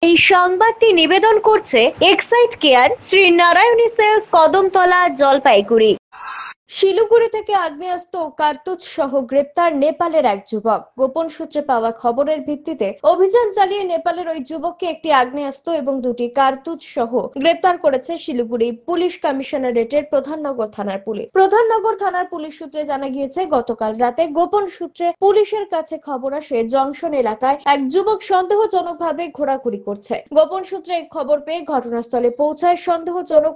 এই সংবাদটি নিবেদন করছে Exide care, Shri Narayani sales, Kadamtala, Jalpaiguri. Siliguri থেকে আগ্নেয়াস্ত্র ও কার্তুজ সহ গ্রেপ্তার নেপালের এক যুবক। গোপন সূত্রে পাওয়া খবরের ভিত্তিতে অভিযান চালিয়ে নেপালের ওই যুবককে একটি আগ্নেয়াস্ত্র এবং দুটি কার্তুজ সহ গ্রেপ্তার করেছে শিলিগুড়ি পুলিশ কমিশনারেটের প্রধাননগর থানার পুলিশ। প্রধাননগর থানার পুলিশ সূত্রে জানা গিয়েছে, গতকাল রাতে গোপন সূত্রে পুলিশের কাছে খবর আসে জংশন এলাকায় এক যুবক সন্দেহজনকভাবে ঘোরাঘুরি করছে। গোপন সূত্রে খবর পেয়ে ঘটনাস্থলে পৌঁছায় সন্দেহজনক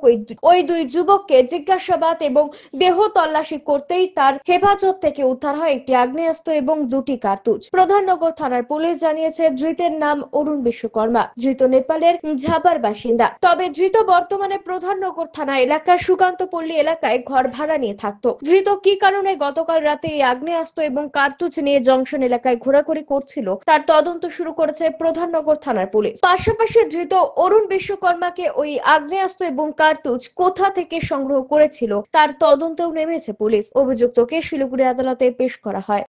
ওই দুই যুবককে জিজ্ঞাসাবাদ এবং দেহ তল্লাশি করতেই তার হেফাজত থেকে উদ্ধার হয় একটি আগ্নেয়াস্ত্র এবং দুটি কার্তুজ। প্রধাননগর থানার পুলিশ জানিয়েছে, ধৃতের নাম অরুণ বিশ্বকর্মা। ধৃত নেপালের ঝাপার বাসিন্দা, তবে ধৃত বর্তমানে প্রধাননগর থানা এলাকার সুকান্তপল্লী এলাকায় ঘর ভাড়া নিয়ে থাকতো। ধৃত কি কারণে গতকাল রাতে এই আগ্নেয়াস্ত্র এবং কার্তুজ নিয়ে জংশন এলাকায় ঘোরাঘুরি করছিল তার তদন্ত শুরু করেছে প্রধাননগর থানার পুলিশ। পাশাপাশি ধৃত অরুণ বিশ্বকর্মাকে ওই আগ্নেয়াস্ত্র এবং কার্তুজ কোথা থেকে সংগ্রহ করেছিল তার তদন্তেও নেমেছে পুলিশ। অভিযুক্তকে শিলিগুড়ি আদালতে পেশ করা হয়।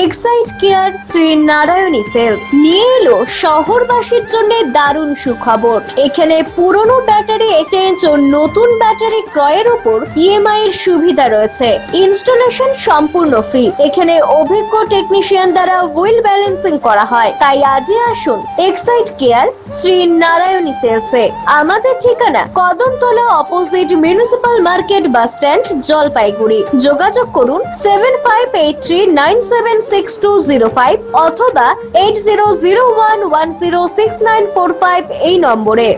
Exide care, Shri Narayani sales নিয়ে এলো শহরবাসীর জন্য দারুণ সুখবর। এখানে পুরনো ব্যাটারি এক্সচেঞ্জ ও নতুন ব্যাটারি ক্রয়ের উপর ইএমআই এর সুবিধা রয়েছে। ইনস্টলেশন সম্পূর্ণ ফ্রি। এখানে অভিজ্ঞ টেকনিশিয়ান দ্বারা হুইল ব্যালেন্সিং করা হয়। তাই আজই আসুন এক্সাইড কেয়ার, শ্রী নারায়ণী সেলসে। আমাদের ঠিকানা Kadamtala, opposite municipal market, bus stand, Jalpaiguri. যোগাযোগ করুন 7583976205 অথবা 8001106945 এই নম্বরে।